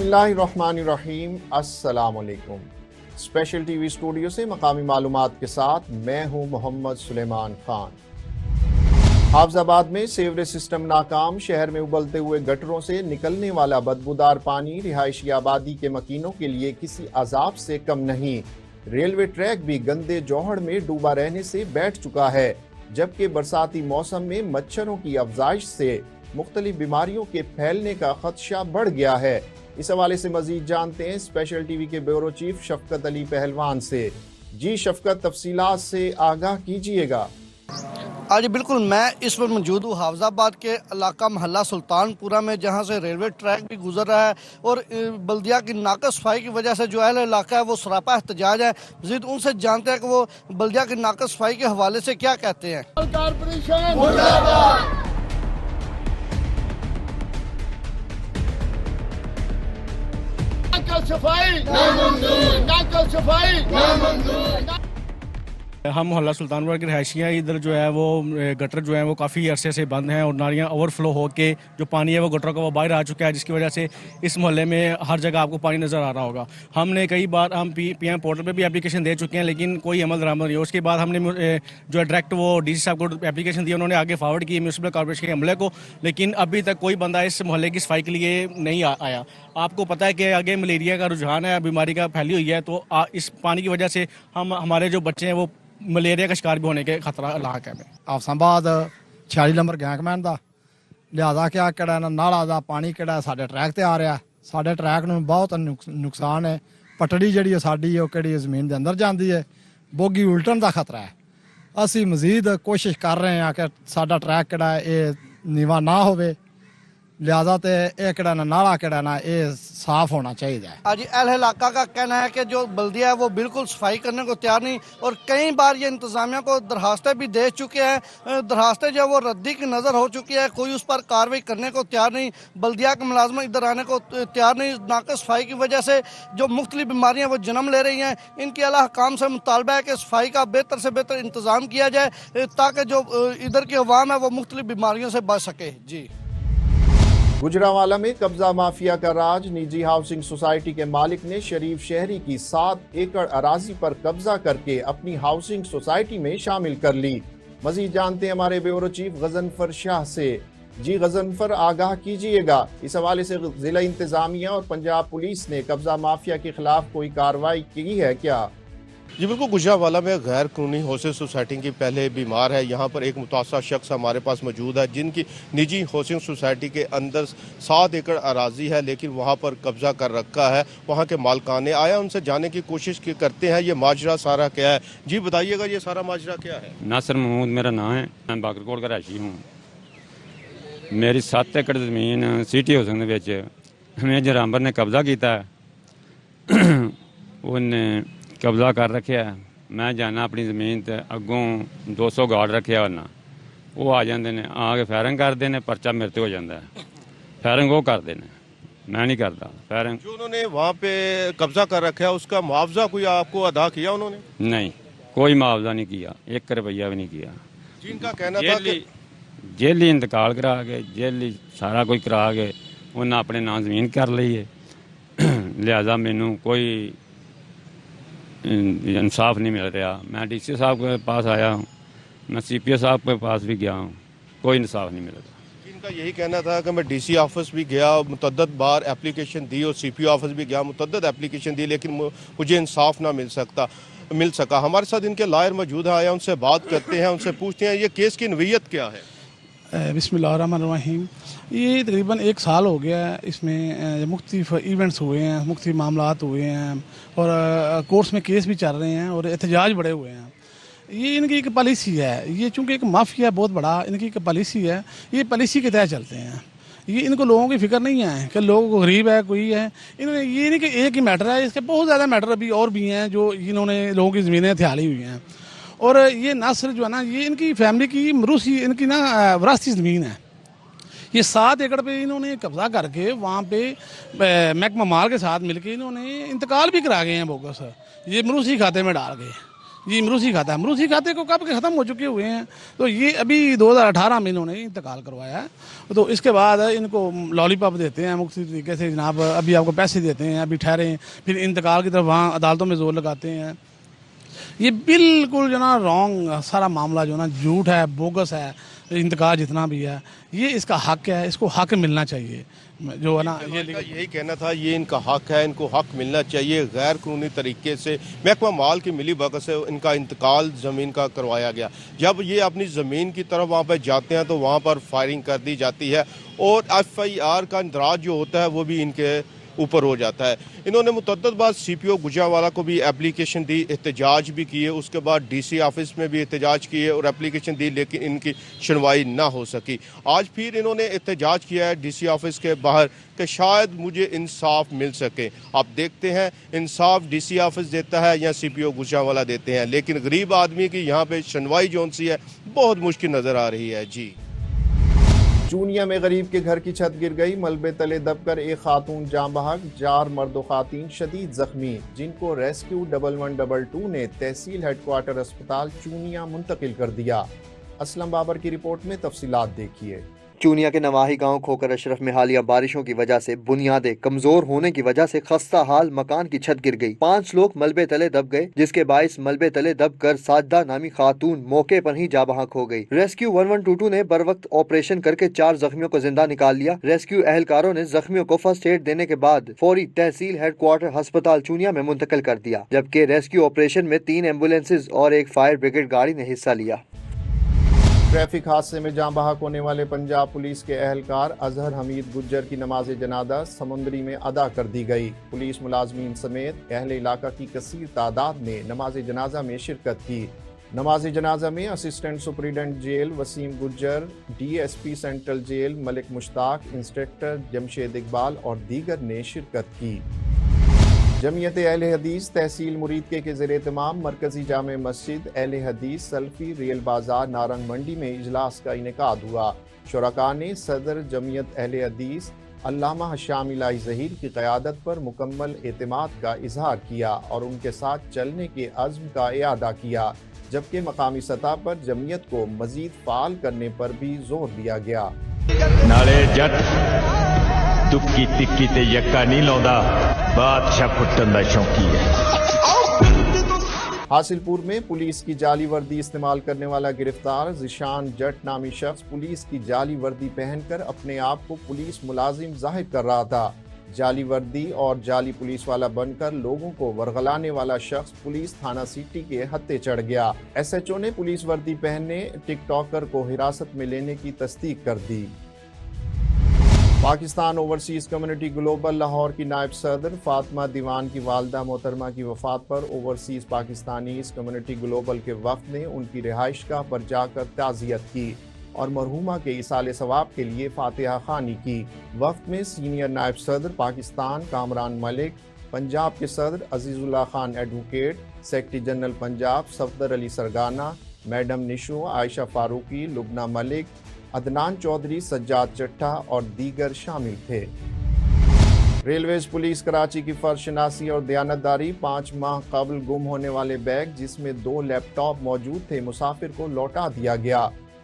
बिस्मिल्लाहिर्रहमानिर्रहीम, अस्सलाम वालेकुम। स्पेशल टीवी स्टूडियो से मकामी मालूमात के साथ मैं हूं मोहम्मद सुलेमान खान। हाफजाबाद में सीवरेज सिस्टम नाकाम, शहर में उबलते हुए गटरों से निकलने वाला बदबूदार पानी रिहायशी आबादी के मकीनों के लिए किसी अजाब से कम नहीं। रेलवे ट्रैक भी गंदे जौहड़ में डूबा रहने से बैठ चुका है, जबकि बरसाती मौसम में मच्छरों की अफजाइश से मुख्तलिफ बीमारियों के फैलने का खदशा बढ़ गया है। इस हवाले से मजीद जानते हैं स्पेशल टीवी के ब्यूरो चीफ शफकत अली पहलवान से। जी शफकत, तफसीलात से आगाह कीजिएगा। आज बिल्कुल मैं इस वक्त मौजूद हूँ हाफजाबाद के इलाका महल्ला सुल्तानपुरा में, जहाँ से रेलवे ट्रैक भी गुजर रहा है और बल्दिया की नाकस सफाई की वजह से जो अहल इलाका है वो सरापा एहतजाज है। मज़ीद उनसे जानते हैं कि वो बल्दिया की नाकस सफाई के हवाले से क्या कहते हैं। हम मोहल्ला सुल्तानपुरा के रहायशी हैं। इधर जो है वो गटर जो है वो काफ़ी अरसे से बंद हैं और नालियाँ ओवरफ्लो हो के जो पानी है वो गटरों का वो बाहर आ चुका है, जिसकी वजह से इस मोहल्ले में हर जगह आपको पानी नज़र आ रहा होगा। हमने कई बार हम PM पोर्टल पे भी एप्लीकेशन दे चुके हैं, लेकिन कोई अमल दरामद नहीं हो। उसके बाद हमने जो है डायरेक्ट वो DC साहब को एप्लीकेशन दी, उन्होंने आगे फॉरवर्ड की म्यूनसिपल कॉर्पोरेशन के अमले को, लेकिन अभी तक कोई बंदा इस मोहल्ले की सफाई के लिए नहीं आया। आपको पता है कि आगे मलेरिया का रुझान है, बीमारी का फैली हुई है, तो इस पानी की वजह से हमारे जो बच्चे हैं वो मलेरिया का शिकार भी होने के खतरा इलाके में। हाफजाबाद 46 नंबर गैंगमैन ਦਾ ਲਿਆਦਾ ਕਿ ਕਿਹੜਾ ਨਾਲਾ ਦਾ ਪਾਣੀ ਕਿਹੜਾ ਸਾਡੇ ਟਰੈਕ ਤੇ ਆ ਰਿਹਾ। ਸਾਡੇ ਟਰੈਕ ਨੂੰ ਬਹੁਤ ਨੁਕਸਾਨ ਹੈ। ਪਟੜੀ ਜਿਹੜੀ ਹੈ ਸਾਡੀ ਉਹ ਕਿਹੜੀ ਜ਼ਮੀਨ ਦੇ ਅੰਦਰ ਜਾਂਦੀ ਹੈ, ਬੋਗੀ ਉਲਟਣ ਦਾ ਖਤਰਾ ਹੈ। ਅਸੀਂ ਮਜ਼ੀਦ ਕੋਸ਼ਿਸ਼ ਕਰ ਰਹੇ ਹਾਂ ਕਿ ਸਾਡਾ ਟਰੈਕ ਕਿਹੜਾ ਇਹ ਨੀਵਾ ਨਾ ਹੋਵੇ, लिहाजा तो ये किड़ा ना नाला किड़ा ना ये साफ होना चाहिए। आज अहल इलाका का कहना है कि जो बल्दिया है वो बिल्कुल सफाई करने को तैयार नहीं, और कई बार ये इंतजामिया को दरखास्तें भी दे चुके हैं। दरखास्तें जो है वो रद्दी की नज़र हो चुकी है, कोई उस पर कार्रवाई करने को तैयार नहीं। बल्दिया के मुलाजम इधर आने को तैयार नहीं। नाकस सफाई की वजह से जो मुख्तलिफ बीमारियाँ वो जन्म ले रही हैं। इनके अला हुकाम से मुतालबा है कि सफाई का बेहतर से बेहतर इंतज़ाम किया जाए ताकि जो इधर की अवाम है वो मुख्तलिफ बीमारियों से बच सके। जी। गुजरांवाला में कब्जा माफिया का राज। निजी हाउसिंग सोसाइटी के मालिक ने शरीफ शहरी की 7 एकड़ अराजी पर कब्जा करके अपनी हाउसिंग सोसाइटी में शामिल कर ली। मजीद जानते हैं हमारे ब्यूरो चीफ गजनफर शाह से। जी गजनफर, आगाह कीजिएगा, इस हवाले से जिला इंतजामिया और पंजाब पुलिस ने कब्जा माफिया के खिलाफ कोई कार्रवाई की है क्या? जी बिल्कुल, गुजरांवाला में गैर कानूनी हाउसिंग सोसाइटी की पहले बीमार है। यहाँ पर एक मुतासर शख्स हमारे पास मौजूद है जिनकी निजी हाउसिंग सोसाइटी के अंदर 7 एकड़ अराजी है, लेकिन वहाँ पर कब्जा कर रखा है। वहाँ के मालिकान ने आया, उनसे जाने की कोशिश करते हैं ये माजरा सारा क्या है। जी बताइएगा, ये सारा माजरा क्या है? नासिर महमूद मेरा नाम है, मैं बाकरकोट का रहायशी हूँ। मेरी 7 एकड़ ज़मीन सिटी हाउसिंग हमें जरांबर ने कब्जा किया है, उन्हें कब्जा कर रखा है। मैं जाना अपनी ज़मीन ते अगों 200 गार्ड रखे होना, वो आ जाते हैं, आके फायरिंग करते हैं, पर्चा मेरे ते हो जाता है। फायरिंग वो करते हैं, मैं नहीं करता फायरिंग। जो उन्होंने वहाँ पे कब्जा कर रखा है उसका मुआवजा कोई आपको अदा किया उन्होंने? नहीं, कोई मुआवजा नहीं किया, 1 रुपया भी नहीं किया। जिनका कहना था कि जेली इंतकाल करा के, जेली सारा कुछ करा के उन्हें अपने नाम ज़मीन कर ली है। लिहाजा मैनू कोई इंसाफ नहीं मिल रहा। मैं DC साहब के पास आया हूँ, मैं CPO साहब के पास भी गया हूँ, कोई इंसाफ नहीं मिल रहा। इनका यही कहना था कि मैं DC ऑफिस भी गया, मुतद्दद बार एप्लीकेशन दी और CPO ऑफिस भी गया, मुतद्दद एप्लीकेशन दी, लेकिन मुझे इंसाफ ना मिल सका। हमारे साथ इनके लायर मौजूद आया, उनसे बात करते हैं, उनसे पूछते हैं ये केस की नवीयत क्या है। बिस्मिल्लाहिर्रहमानिर्रहीम। ये तकरीबन 1 साल हो गया है, इसमें मुख्तलिफ इवेंट्स हुए हैं, मुख्तलिफ मामलात हुए हैं और कोर्ट्स में केस भी चल रहे हैं और एहतजाज बड़े हुए हैं। ये इनकी एक पॉलिसी है, ये चूँकि एक माफिया बहुत बड़ा इनकी एक पॉलिसी है, ये पॉलिसी के तहत चलते हैं। ये इनको लोगों की फिक्र नहीं है कि लोगों को गरीब है कोई है, इन्होंने ये नहीं कि एक ही मैटर है, इसके बहुत ज़्यादा मैटर अभी और भी हैं जो इन्होंने लोगों की ज़मीनें हथियाली हुई हैं। और ये ना सिर्फ जो है ना, ये इनकी फैमिली की मरूसी इनकी ना विरासती ज़मीन है। ये 7 एकड़ पे इन्होंने कब्जा करके वहाँ पे महकमा माल के साथ मिलके इन्होंने इंतकाल भी करा गए हैं बोगस, ये मरूसी खाते में डाल गए। जी मरूसी खाता है, मरूसी खाते को कब के ख़त्म हो चुके हुए हैं। तो ये अभी 2018 में इन्होंने इंतकाल करवाया है, तो इसके बाद इनको लॉलीपॉप देते हैं मुख्तलिफ तरीके से, जनाब अभी आपको पैसे देते हैं, अभी ठहरे, फिर इंतकाल की तरफ वहाँ अदालतों में जोर लगाते हैं। ये बिल्कुल जो ना रॉन्ग सारा मामला जो ना झूठ है, बोगस है। इंतकाल जितना भी है ये इसका हक है, इसको हक मिलना चाहिए जो है ना। ये यही कहना था, ये इनका हक है, इनको हक मिलना चाहिए। गैर कानूनी तरीके से महकमा माल की मिली भगत से इनका इंतकाल ज़मीन का करवाया गया। जब ये अपनी ज़मीन की तरफ वहाँ पर जाते हैं तो वहाँ पर फायरिंग कर दी जाती है और FIR का इंदराज जो होता है वो भी इनके ऊपर हो जाता है। इन्होंने मुतअद्दिद बार CPO गुजरावाला को भी एप्लीकेशन दी, एहतजाज भी किए, उसके बाद DC ऑफिस में भी एहतजाज किए और एप्लीकेशन दी, लेकिन इनकी सुनवाई ना हो सकी। आज फिर इन्होंने एहतजाज किया है DC ऑफिस के बाहर कि शायद मुझे इंसाफ मिल सके। आप देखते हैं इंसाफ DC ऑफिस देता है या CPO गुजरावाला देते हैं, लेकिन गरीब आदमी की यहाँ पे सुनवाई जो सी है बहुत मुश्किल नज़र आ रही है। जी चूनिया में गरीब के घर की छत गिर गई, मलबे तले दबकर एक खातून जाँ बहक, 4 मर्द व खातीन शदीद जख्मी, जिनको रेस्क्यू 1112 ने तहसील हेडक्वार्टर अस्पताल चूनिया मुंतकिल कर दिया। असलम बाबर की रिपोर्ट में तफसीलात देखिए। चूनिया के नवाही गांव खोकर अशरफ में हालिया बारिशों की वजह से बुनियादें कमजोर होने की वजह से खस्ता हाल मकान की छत गिर गई। 5 लोग मलबे तले दब गए, जिसके बाइस मलबे तले दब कर साजदा नामी खातून मौके पर ही जा बहक हो गई। रेस्क्यू 1122 ने बर वक्त ऑपरेशन करके 4 जख्मियों को जिंदा निकाल लिया। रेस्क्यू एहलकारों ने जख्मियों को फर्स्ट एड देने के बाद फौरी तहसील हेडक्वार्टर अस्पताल चूनिया में मुंतकिल कर दिया, जबकि रेस्क्यू ऑपरेशन में 3 एम्बुलेंसेज और एक फायर ब्रिगेड गाड़ी ने हिस्सा लिया। ट्रैफिक हादसे में जाँ बहक होने वाले पंजाब पुलिस के एहलकार अजहर हमीद गुज्जर की नमाज जनाजा समुंदरी में अदा कर दी गई। पुलिस मुलाजमीन समेत अहले इलाका की कसीर तादाद ने नमाज जनाजा में शिरकत की। नमाज जनाजा में assistant superintendent jail Waseem Gujjar, DSP central jail Malik Mushtaq, inspector Jamshed Iqbal और दीगर ने शिरकत की। जमीयत अहले हदीस तहसील मुरीद के ज़ेर एहतमाम मरकजी जामे मस्जिद अहले हदीस सल्फी रियल बाजार नारंग मंडी में इजलास का इनेकाद हुआ। शुरका ने सदर जमीयत अहले हदीस अल्लामा हशाम इलाही ज़हीर की क़यादत पर मुकम्मल एतमाद का इजहार किया और उनके साथ चलने के अज़्म का इयादा किया, जबकि मकामी सतह पर जमीयत को मज़ीद फ़ाल करने पर भी जोर दिया गया। नाले जट दुक्की तिक्की ते यक्का नहीं लौंदा, बादशाह कुट्टन दा शौकी है। हासिलपुर में पुलिस की जाली वर्दी इस्तेमाल करने वाला गिरफ्तार। जिशान जट नामी शख्स पुलिस की जाली वर्दी पहनकर अपने आप को पुलिस मुलाजिम जाहिर कर रहा था। जाली वर्दी और जाली पुलिस वाला बनकर लोगों को वरगलाने वाला शख्स पुलिस थाना सिटी के हत्थे चढ़ गया। SHO ने पुलिस वर्दी पहनने टिकटॉकर को हिरासत में लेने की तस्दीक कर दी। Pakistan overseas community global Lahore की नायब सदर फातिमा दीवान की वालदा मोहतरमा की वफात पर ओवरसीज़ पाकिस्तानीज़ कम्युनिटी ग्लोबल के वफ़द ने उनकी रिहाइशगाह पर जाकर ताज़ियत की और मरहूमा के इसाले सवाब के लिए फातिहा खानी की। वफ़द में सीनियर नायब सदर पाकिस्तान कामरान मलिक, पंजाब के सदर Azizullah Khan advocate, secretary general Punjab Safdar Ali Sargana, madam Nisho, Ayesha Farooqui, Lubna Malik, Adnan Chaudhry, Sajjad Chatta और दीगर शामिल थे। रेलवेज पुलिस कराची की फर्शनासी और दयानतदारी। 5 माह कबल गुम होने वाले बैग जिसमें 2 लैपटॉप मौजूद थे मुसाफिर को लौटा दिया गया।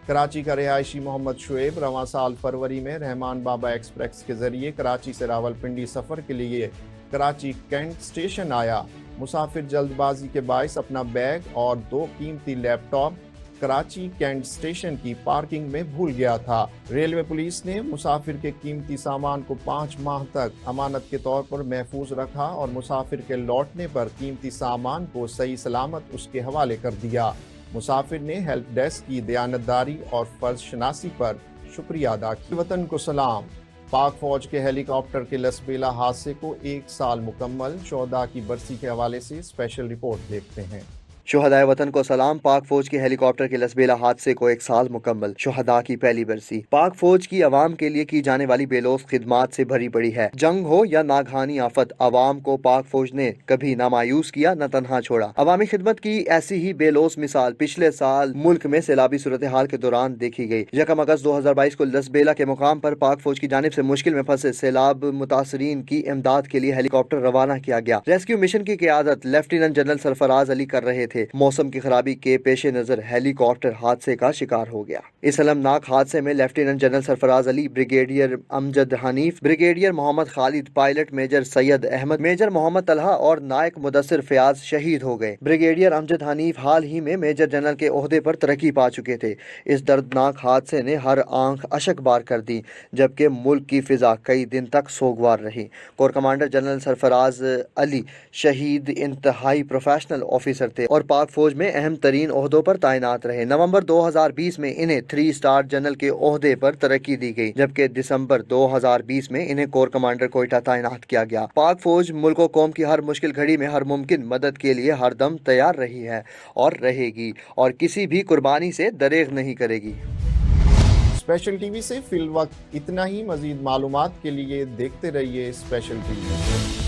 कराची का रिहायशी मोहम्मद शुएब रवां साल फरवरी में रहमान बाबा एक्सप्रेस के जरिए कराची से रावलपिंडी सफ़र के लिए कराची कैंट स्टेशन आया। मुसाफिर जल्दबाजी के बाइस अपना बैग और 2 कीमती लैपटॉप कराची कैंट स्टेशन की पार्किंग में भूल गया था। रेलवे पुलिस ने मुसाफिर के कीमती सामान को 5 माह तक अमानत के तौर पर महफूज रखा और मुसाफिर के लौटने पर कीमती सामान को सही सलामत उसके हवाले कर दिया। मुसाफिर ने हेल्प डेस्क की दयानतदारी और फर्ज शनासी पर शुक्रिया अदा किया। वतन को सलाम। पाक फौज के हेलीकॉप्टर के लसबेला हादसे को 1 साल मुकम्मल। शोहदा की बरसी के हवाले से स्पेशल रिपोर्ट देखते हैं। शोहदाए वतन को सलाम। पाक फौज के हेलीकॉप्टर के लसबेला हादसे को 1 साल मुकम्मल। शोहदा की पहली बरसी। पाक फौज की आवाम के लिए की जाने वाली बेलोस खिदमात से भरी पड़ी है। जंग हो या नागहानी आफत, आवाम को पाक फौज ने कभी ना मायूस किया न तन्हा छोड़ा। अवामी खिदमत की ऐसी ही बेलोस मिसाल पिछले साल मुल्क में सैलाबी सूरत हाल के दौरान देखी गई। 1 अगस्त 2022 को लसबेला के मुकाम पर पाक फौज की जानिब से मुश्किल में फंसे सैलाब मुतासरीन की इमदाद के लिए हेलीकॉप्टर रवाना किया गया। रेस्क्यू मिशन की क़यादत लेफ्टिनेंट जनरल सरफराज अली कर रहे थे। تھے। موسم کی خرابی کے پیش نظر ہیلی کاپٹر حادثے کا شکار ہو گیا۔ اس المناک حادثے میں لیفٹیننٹ جنرل سرفراز علی، بریگیڈیئر امجد حنیف، بریگیڈیئر محمد خالد، پائلٹ میجر سید احمد، میجر محمد طلحہ اور نائک مدثر فیاض شہید ہو گئے۔ بریگیڈیئر امجد حنیف حال ہی میں میجر جنرل کے عہدے پر ترقی پا چکے تھے۔ اس دردناک حادثے نے ہر آنکھ اشک بار کر دی، جبکہ ملک کی فضا کئی دن تک سوگوار رہی۔ کور کمانڈر جنرل سرفراز علی شہید انتہائی پروفیشنل آفیسر تھے اور پاک فوج میں اہم ترین عہدوں پر تعینات رہے۔ نومبر 2020 میں انہیں 3 اسٹار جنرل کے عہدے پر ترقی دی گئی، جبکہ دسمبر 2020 میں انہیں کور کمانڈر کوئٹہ تعینات کیا گیا۔ پاک فوج ملک و قوم کی ہر مشکل گھڑی میں ہر ممکن مدد کے لیے ہر دم تیار رہی ہے اور رہے گی، اور کسی بھی قربانی سے دریغ نہیں کرے گی۔ اسپیشل ٹی وی سے فی الوقت اتنا ہی۔ مزید معلومات کے لیے دیکھتے رہیے اسپیشل ٹی وی۔